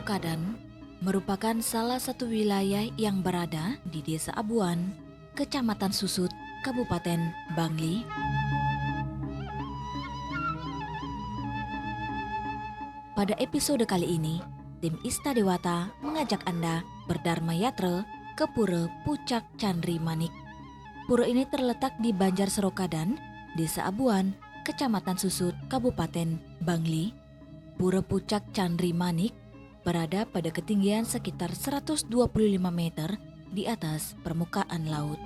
Serokadan merupakan salah satu wilayah yang berada di Desa Abuan, Kecamatan Susut, Kabupaten Bangli. Pada episode kali ini, tim Ista Dewata mengajak Anda berdharma yatra ke Pura Pucak Chandri Manik. Pura ini terletak di Banjar Serokadan, Desa Abuan, Kecamatan Susut, Kabupaten Bangli. Pura Pucak Chandri Manik berada pada ketinggian sekitar 125 meter di atas permukaan laut.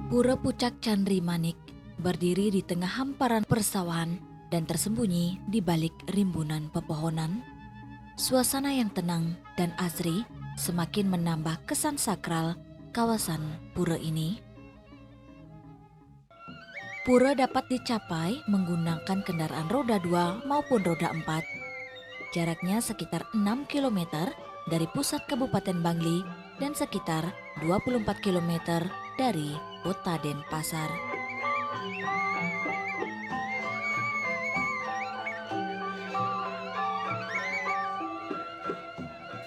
Pura Pucak Chandri Manik berdiri di tengah hamparan persawahan dan tersembunyi di balik rimbunan pepohonan. Suasana yang tenang dan asri semakin menambah kesan sakral kawasan pura ini. Pura dapat dicapai menggunakan kendaraan roda 2 maupun roda 4. Jaraknya sekitar 6 km dari pusat Kabupaten Bangli dan sekitar 24 km dari Kota Denpasar.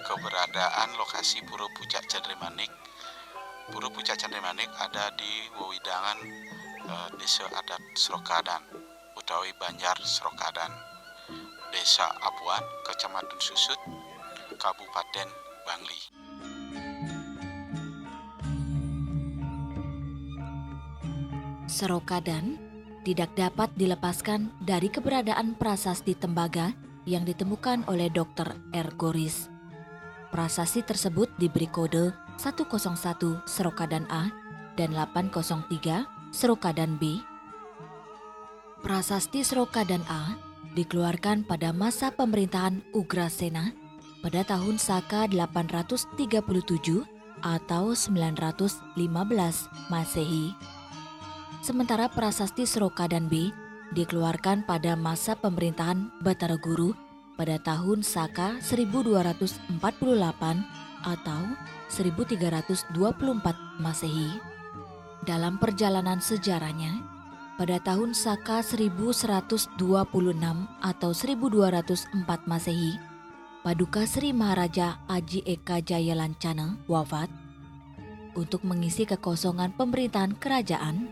Keberadaan lokasi Pura Pucak Chandri Manik. Pura Pucak Chandri Manik ada di wewidangan Desa Adat Serokadan, utawi Banjar Serokadan, Desa Abuan, Kecamatan Susut, Kabupaten Bangli. Serokadan tidak dapat dilepaskan dari keberadaan prasasti tembaga yang ditemukan oleh Dr. R. Goris. Prasasti tersebut diberi kode 101 Serokadan A dan 803 Serokadan B. Prasasti Serokadan A dikeluarkan pada masa pemerintahan Ugrasena pada tahun Saka 837 atau 915 Masehi. Sementara Prasasti Serokadan B dikeluarkan pada masa pemerintahan Bataraguru pada tahun Saka 1248 atau 1324 Masehi. Dalam perjalanan sejarahnya, pada tahun Saka 1126 atau 1204 Masehi, Paduka Sri Maharaja Aji Eka Jaya Lancana wafat. Untuk mengisi kekosongan pemerintahan kerajaan,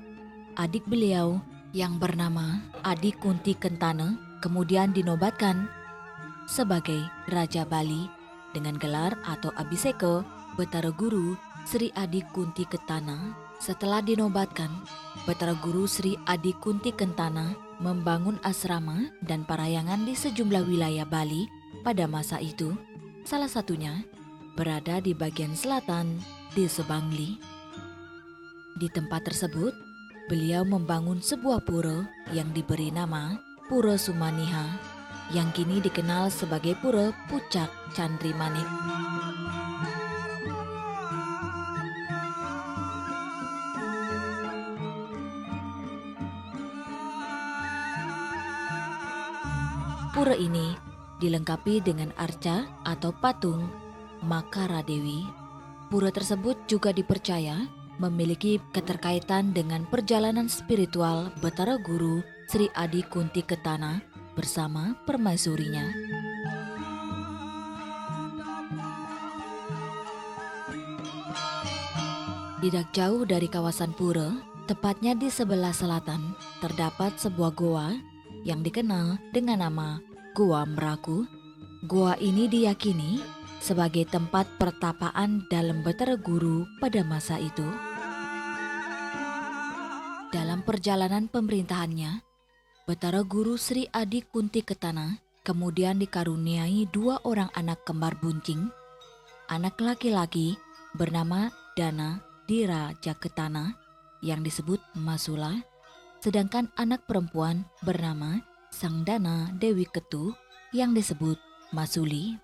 adik beliau yang bernama Adi Kunti Kentana kemudian dinobatkan sebagai Raja Bali dengan gelar atau Abhiseka Bataraguru Sri Adi Kunti Kentana. Setelah dinobatkan, Bataraguru Sri Adi Kunti Kentana membangun asrama dan parahyangan di sejumlah wilayah Bali pada masa itu, salah satunya berada di bagian selatan Desa Bangli. Di tempat tersebut, beliau membangun sebuah pura yang diberi nama Pura Sumaniha, yang kini dikenal sebagai Pura Pucak Chandri Manik. Pura ini dilengkapi dengan arca atau patung Makara Dewi. Pura tersebut juga dipercaya memiliki keterkaitan dengan perjalanan spiritual Bataraguru Sri Adi Kunti Kentana bersama permaisurinya. Tidak jauh dari kawasan pura, tepatnya di sebelah selatan, terdapat sebuah goa yang dikenal dengan nama Goa Meraku. Goa ini diyakini sebagai tempat pertapaan dalam Bataraguru pada masa itu. Dalam perjalanan pemerintahannya, Bataraguru Sri Adi Kunti Kentana kemudian dikaruniai 2 orang anak kembar buncing. Anak laki-laki bernama Dana Dira Jaketana yang disebut Masula, sedangkan anak perempuan bernama Sangdana Dewi Ketu yang disebut Masuli.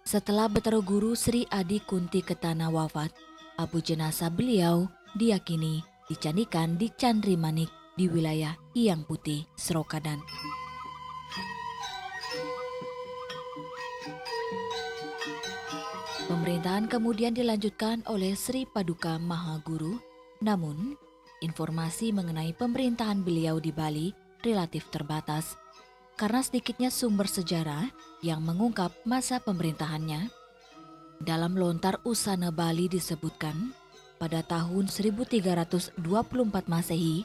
Setelah Bataraguru Sri Adi Kunti Kentana wafat, abu jenazah beliau diyakini dicandikan di Chandri Manik di wilayah Hyang Putih, Serokadan. Pemerintahan kemudian dilanjutkan oleh Sri Paduka Mahaguru. Namun, informasi mengenai pemerintahan beliau di Bali relatif terbatas karena sedikitnya sumber sejarah yang mengungkap masa pemerintahannya. Dalam Lontar Usana Bali disebutkan, pada tahun 1324 Masehi,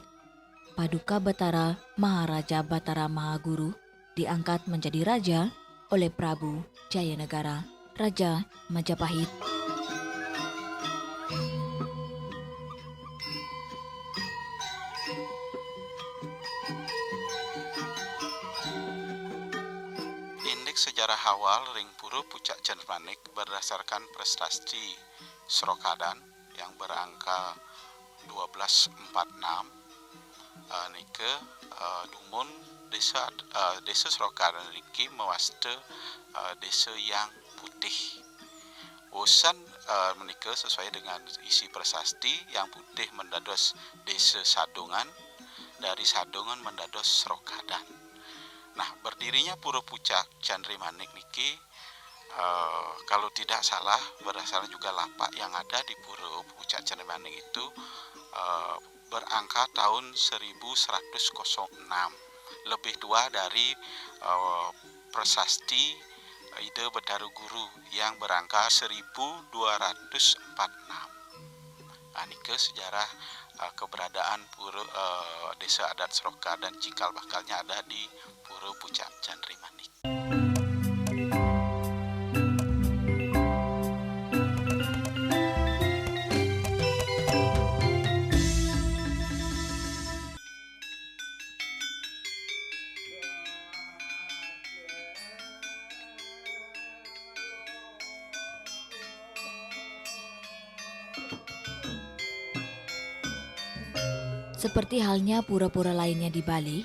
Paduka Batara Maharaja Batara Mahaguru diangkat menjadi raja oleh Prabu Jayanegara, Raja Majapahit. Indeks sejarah awal Ring Pura Pucak Cendremanik berdasarkan prestasi Srokadan yang berangka 1246 nike dumun desa Srokadan niki mewasta desa yang putih. Bosan menika sesuai dengan isi prasasti yang putih mendados desa Sadongan, dari Sadongan mendados Srokadan. Nah, berdirinya Pura Pucak Cendremanik niki kalau tidak salah berdasarkan juga lapak yang ada di Pura Pucak Cendremanik itu berangka tahun 1106, lebih tua dari prasasti Ide Betara Guru yang berangka 1246. Nah, nike sejarah keberadaan Pura Desa Adat Sroka dan cikal bakalnya ada di Pura Pucak Cendremanik. Seperti halnya pura-pura lainnya di Bali,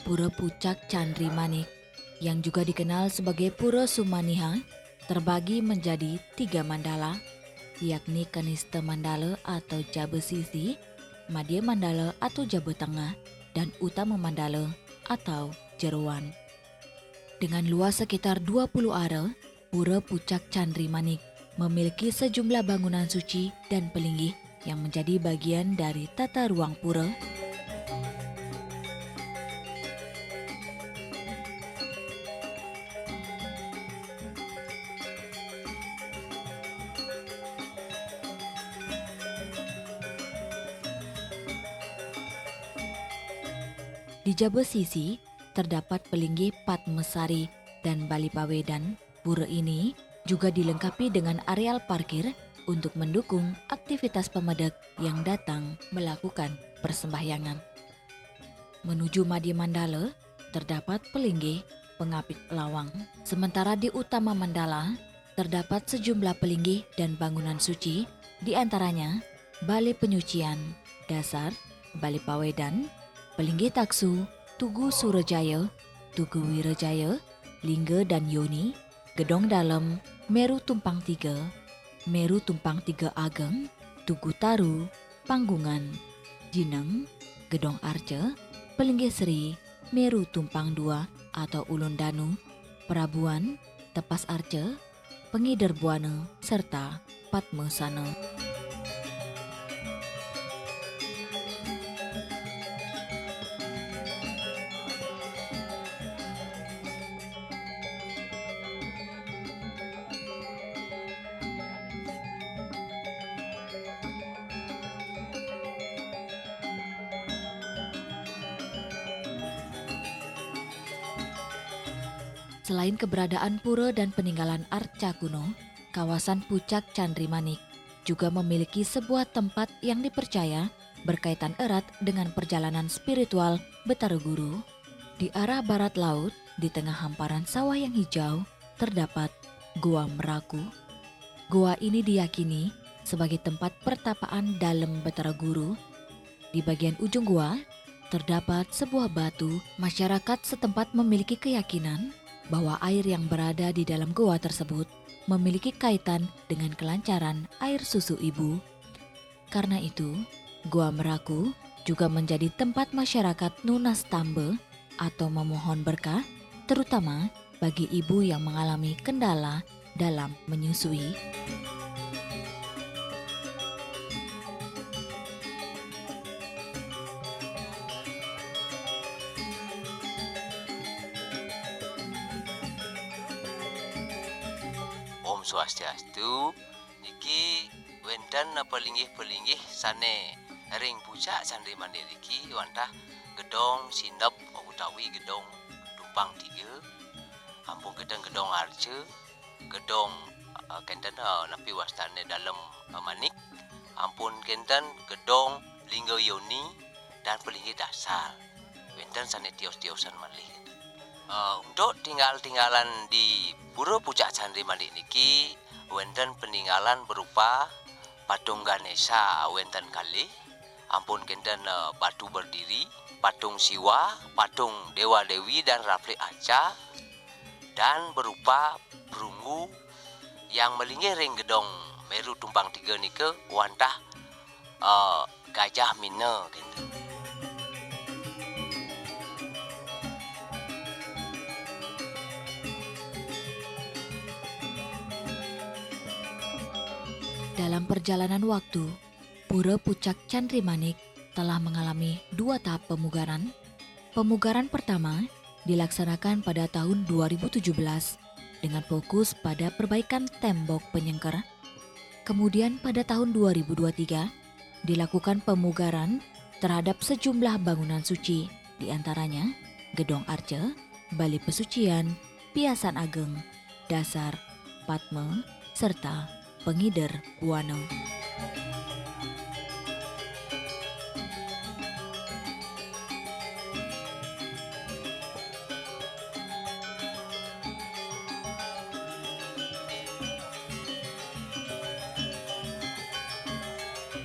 Pura Pucak Cendremanik yang juga dikenal sebagai Pura Sumaniha terbagi menjadi 3 mandala, yakni Kanista Mandala atau Jabe Sisi, Madya Mandala atau Jabe Tengah, dan Utama Mandala atau Jeroan. Dengan luas sekitar 20 are, Pura Pucak Cendremanik memiliki sejumlah bangunan suci dan pelinggih yang menjadi bagian dari tata ruang pura. Di Jabe Sisi terdapat pelinggih Padmesari dan Bali Pawedan. Pura ini juga dilengkapi dengan areal parkir untuk mendukung aktivitas pemedek yang datang melakukan persembahyangan. Menuju Madya Mandala terdapat pelinggih Pengapit Lawang. Sementara di Utama Mandala terdapat sejumlah pelinggih dan bangunan suci, di antaranya Balai Penyucian Dasar, Bali Pawedan, Pelinggih Taksu, Tugu Surajaya, Tugu Wirajaya, Lingga dan Yoni, Gedong Dalam, Meru Tumpang 3, Meru Tumpang 3 Ageng, Tugu Taru, Panggungan, Jineng, Gedong Arca, Pelinggih Seri, Meru Tumpang 2 atau Ulun Danu, Perabuan, Tepas Arca, Pengider Buana, serta Padmesana. Selain keberadaan pura dan peninggalan arca kuno, kawasan Pucak Cendremanik juga memiliki sebuah tempat yang dipercaya berkaitan erat dengan perjalanan spiritual Betara Guru. Di arah barat laut, di tengah hamparan sawah yang hijau, terdapat Goa Meraku. Goa ini diyakini sebagai tempat pertapaan dalam Betara Guru. Di bagian ujung goa, terdapat sebuah batu. Masyarakat setempat memiliki keyakinan bahwa air yang berada di dalam goa tersebut memiliki kaitan dengan kelancaran air susu ibu. Karena itu, Goa Meraku juga menjadi tempat masyarakat nunas tambe atau memohon berkah, terutama bagi ibu yang mengalami kendala dalam menyusui. Om Swastiastu. Niki wenten pelinggih-pelinggih sane ring pucak Candri Manik niki wantah gedong sinep utawi gedong tumpang tiga. Ampun gedong arce, gedong kenten napi wastane dalam manik. Ampun kenten gedong linggo yoni dan pelinggih dasar. Wenten sane tios-tiosan malih. Untuk tinggalan di Pura Pucak Candri Manik niki wenten peninggalan berupa patung Ganesha wenten kali, ampun kenten batu berdiri, patung Siwa, patung Dewa Dewi dan Rafli Aca, dan berupa perunggu yang melinggih ring gedong Meru Tumpang Tiga nike wantah Gajah Mina kenten. Dalam perjalanan waktu, Pura Pucak Candri Manik telah mengalami 2 tahap pemugaran. Pemugaran pertama dilaksanakan pada tahun 2017 dengan fokus pada perbaikan tembok penyengker. Kemudian pada tahun 2023 dilakukan pemugaran terhadap sejumlah bangunan suci, diantaranya Gedong Arce, Bali Pesucian, Piasan Ageng, Dasar, Padme, serta Pengider Buana.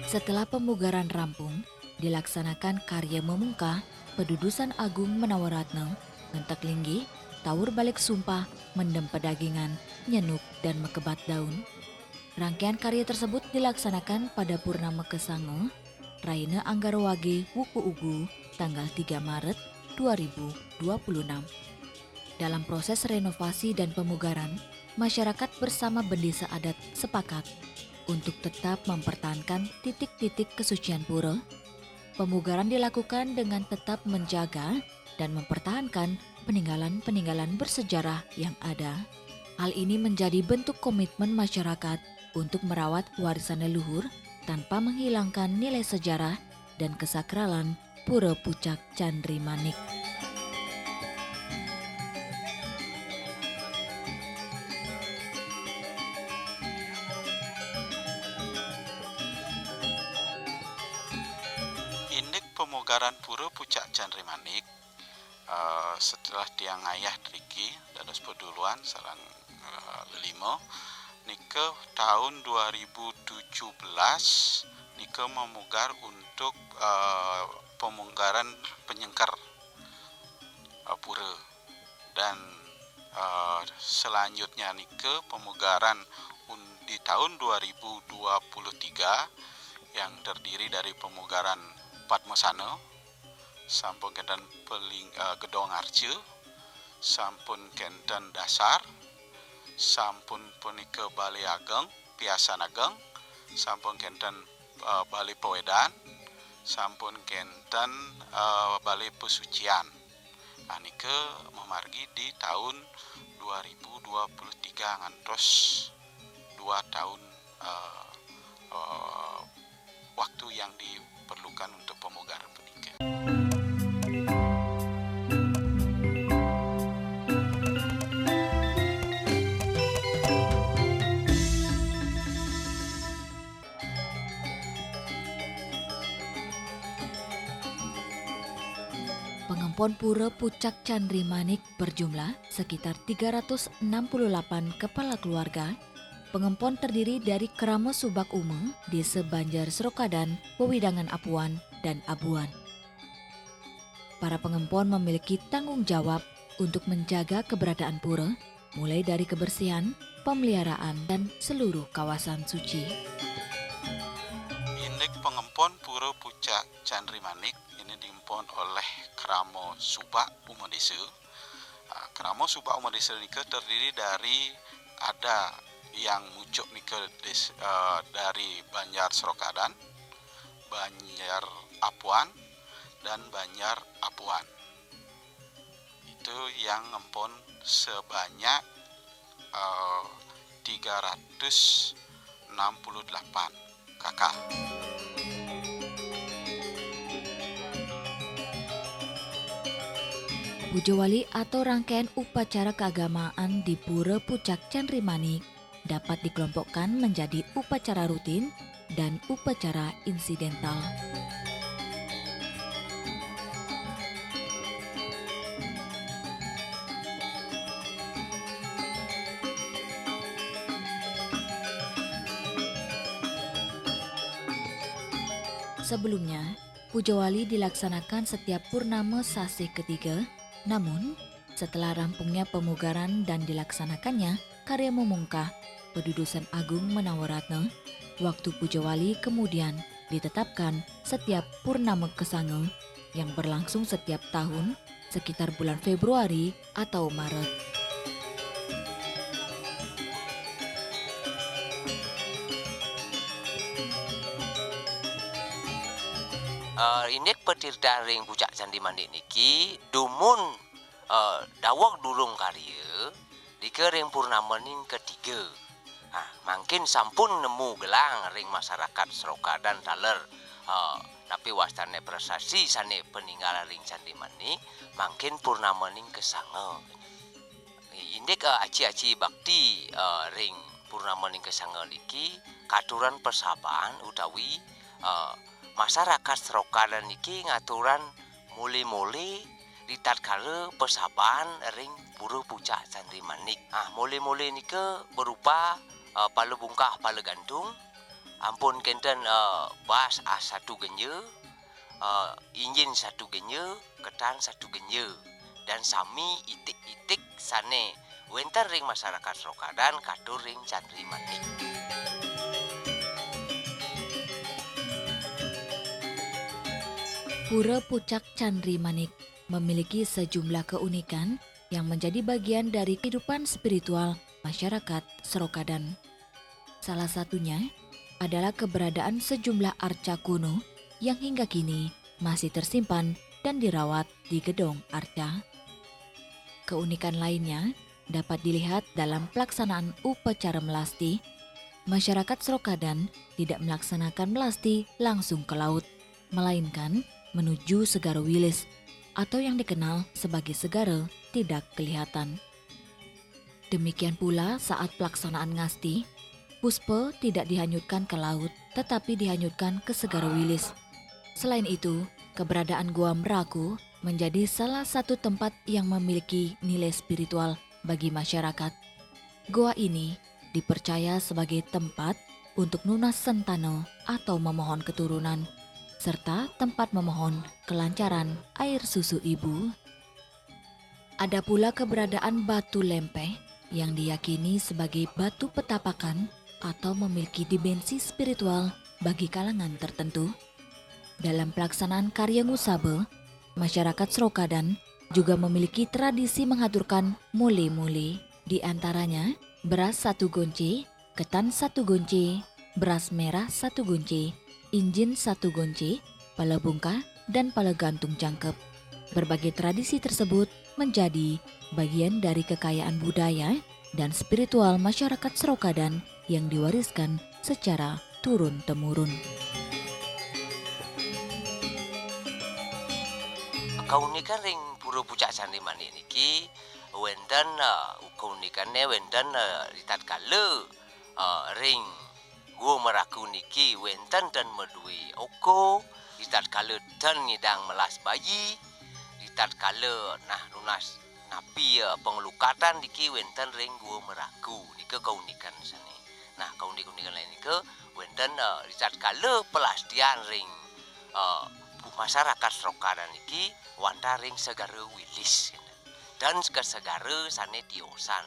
Setelah pemugaran rampung, dilaksanakan karya memungkah Pedudusan Agung Menawaratna, Ngentek Linggi, Taur Balik Sumpah, Mendem Pedagingan, Nyenuk, dan Mekebat Daun. Rangkaian karya tersebut dilaksanakan pada Purnama Kesango, Raina Anggarwage Wuku Ugu, tanggal 3 Maret 2026. Dalam proses renovasi dan pemugaran, masyarakat bersama Bendesa Adat sepakat untuk tetap mempertahankan titik-titik kesucian pura. Pemugaran dilakukan dengan tetap menjaga dan mempertahankan peninggalan-peninggalan bersejarah yang ada. Hal ini menjadi bentuk komitmen masyarakat untuk merawat warisan leluhur tanpa menghilangkan nilai sejarah dan kesakralan Pura Pucak Candri Manik. Indek pemugaran Pura Pucak Candri Manik setelah tiang ayah Triki dados peduluan sarang lelimo nike tahun 2017 nike memugar untuk pemugaran penyengker pura, dan selanjutnya nike pemugaran di tahun 2023 yang terdiri dari pemugaran Padmosano, sampun kenten Gedong Arce, sampun kenten Dasar, sampun punike Bali Ageng, Piasan Ageng, sampun kenten Bali Poedan, sampun kenten Bali Pesucian. Nah, nike memargi di tahun 2023 ngantos 2 tahun waktu yang diperlukan untuk pemugaran punike. Pengempon Pura Pucak Candri Manik berjumlah sekitar 368 kepala keluarga. Pengempon terdiri dari Keramo Subak Ume, Desa Banjar Serokadan, Wewidangan Apuan, dan Abuan. Para pengempon memiliki tanggung jawab untuk menjaga keberadaan pura, mulai dari kebersihan, pemeliharaan, dan seluruh kawasan suci. Indek pengempon Pura Pucak Candri Manik ini diempon oleh Keramo Subak Ume Desa. Keramo Subak Ume Desa nike terdiri dari ada yang muncul nike dari Banjar Serokadan, Banjar Apuan, dan Banjar Apuan. Itu yang ngempon sebanyak 3 368 kakak. Puja Wali atau rangkaian upacara keagamaan di Pura Pucak Chandrimanik dapat dikelompokkan menjadi upacara rutin dan upacara insidental. Sebelumnya, Puja Wali dilaksanakan setiap purnama sasih ketiga, namun setelah rampungnya pemugaran dan dilaksanakannya karya memungkah Pedudusan Agung Menawaratna, waktu Puja Wali kemudian ditetapkan setiap purnama kesange yang berlangsung setiap tahun sekitar bulan Februari atau Maret. Indek petirta ring pucak Candrimanik niki dumun dawak durung karya dike ring purnama ning ketiga. Mungkin sampun nemu gelang ring masyarakat Srokadan taler tapi wastane prestasi sane peninggalan ring Candrimanik mungkin purnama ning kesanga. Indek aci-aci bakti ring purnama ning kesanga niki katuran persahabatan utawi masyarakat Srokadan niki ngaturan mule-mule di tatkala persahabatan ring Pura Pucak Candrimanik. Mule-mule nika berupa pala bungkah pala gantung, ampun kenten bas satu genye, injin satu genye, ketan satu genye, dan sami itik-itik sane wenten ring masyarakat Srokadan katur ring Candrimanik. Pura Pucak Chandrimanik memiliki sejumlah keunikan yang menjadi bagian dari kehidupan spiritual masyarakat Srokadan. Salah satunya adalah keberadaan sejumlah arca kuno yang hingga kini masih tersimpan dan dirawat di gedung arca. Keunikan lainnya dapat dilihat dalam pelaksanaan upacara melasti. Masyarakat Srokadan tidak melaksanakan melasti langsung ke laut, melainkan menuju Segara Wilis atau yang dikenal sebagai Segara Tidak Kelihatan. Demikian pula saat pelaksanaan ngasti, puspa tidak dihanyutkan ke laut tetapi dihanyutkan ke Segara Wilis. Selain itu, keberadaan Gua Meraku menjadi salah satu tempat yang memiliki nilai spiritual bagi masyarakat. Gua ini dipercaya sebagai tempat untuk nunas sentana atau memohon keturunan, serta tempat memohon kelancaran air susu ibu. Ada pula keberadaan batu lempeh yang diyakini sebagai batu petapakan atau memiliki dimensi spiritual bagi kalangan tertentu. Dalam pelaksanaan karya ngusabe, masyarakat Srokadan juga memiliki tradisi mengaturkan mule-mule, di antaranya beras 1 gonci, ketan 1 gonci, beras merah 1 gonci, injin 1 gonci, pala bungkah, dan pala gantung jangkep. Berbagai tradisi tersebut menjadi bagian dari kekayaan budaya dan spiritual masyarakat Srokadan yang diwariskan secara turun-temurun. Kaunikan ring Pura Pucak Candrimanik niki wenten kaunikannya wenten di tatkala ring Gua Meraku niki wenten dan medui oko, di tatkala dan ngidang melas bayi, di tatkala nunas napi pengelukatan niki wenten ring Gua Meraku nika kaunikan sani. Kaunikan lain nika wenten di tatkala pelastian ring masyarakat Srokadan niki wanta ring Segara Wilis dan ke Segara sane tiosan.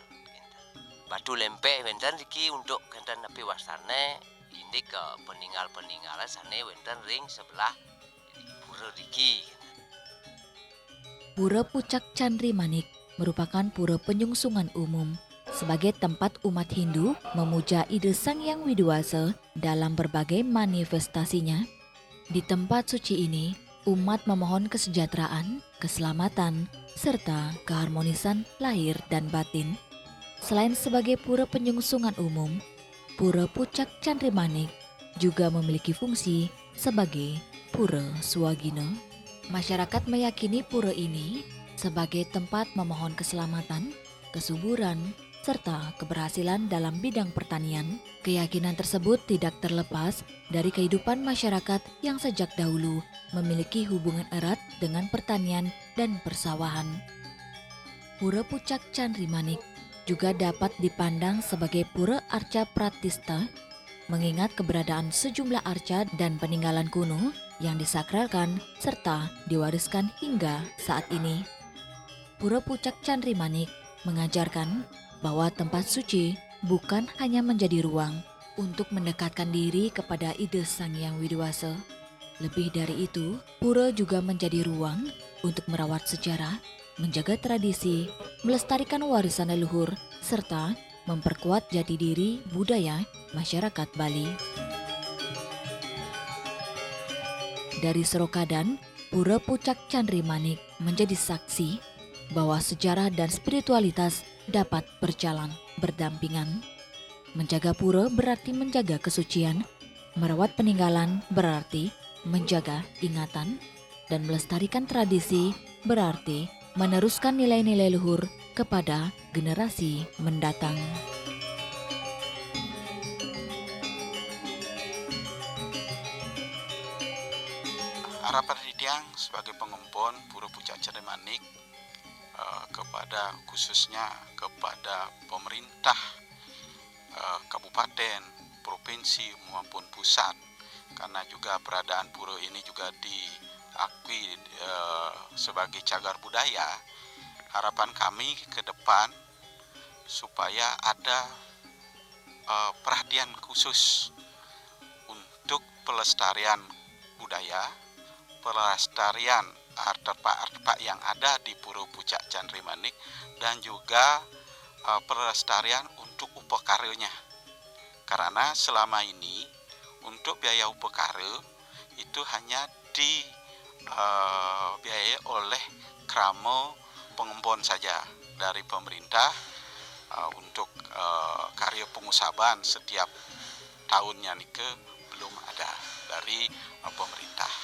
Batu lempeh wenten iki untuk kenten nepi wastane indik peninggalan sane wenten ring sebelah pura iki. Pura Pucak Candrimanik merupakan pura penyungsungan umum sebagai tempat umat Hindu memuja ide Sang Hyang Widi-Wasa dalam berbagai manifestasinya. Di tempat suci ini, umat memohon kesejahteraan, keselamatan, serta keharmonisan lahir dan batin. Selain sebagai pura penyungsungan umum, Pura Pucak Candrimanik juga memiliki fungsi sebagai pura swagina. Masyarakat meyakini pura ini sebagai tempat memohon keselamatan, kesuburan, serta keberhasilan dalam bidang pertanian. Keyakinan tersebut tidak terlepas dari kehidupan masyarakat yang sejak dahulu memiliki hubungan erat dengan pertanian dan persawahan. Pura Pucak Candrimanik juga dapat dipandang sebagai pura arca pratista, mengingat keberadaan sejumlah arca dan peninggalan kuno yang disakralkan serta diwariskan hingga saat ini. Pura Pucak Candrimanik mengajarkan bahwa tempat suci bukan hanya menjadi ruang untuk mendekatkan diri kepada ide Sang Hyang Widi-Wasa. Lebih dari itu, pura juga menjadi ruang untuk merawat sejarah, menjaga tradisi, melestarikan warisan leluhur, serta memperkuat jati diri budaya masyarakat Bali. Dari Serokadan, Pura Pucak Candrimanik menjadi saksi bahwa sejarah dan spiritualitas dapat berjalan berdampingan. Menjaga pura berarti menjaga kesucian, merawat peninggalan berarti menjaga ingatan, dan melestarikan tradisi berarti meneruskan nilai-nilai luhur kepada generasi mendatang. Harapan Ridiang sebagai pengumpul Pura Pucak Candrimanik kepada khususnya kepada pemerintah kabupaten, provinsi maupun pusat, karena juga beradaan pura ini juga diakui sebagai cagar budaya. Harapan kami ke depan supaya ada perhatian khusus untuk pelestarian budaya, pelestarian artefak-artefak yang ada di Pura Pucak Candrimanik, dan juga pelestarian untuk upakaranya. Karena selama ini untuk biaya upakara itu hanya dibiayai oleh krama pengembon saja dari pemerintah untuk karya pengusaban setiap tahunnya belum ada dari pemerintah.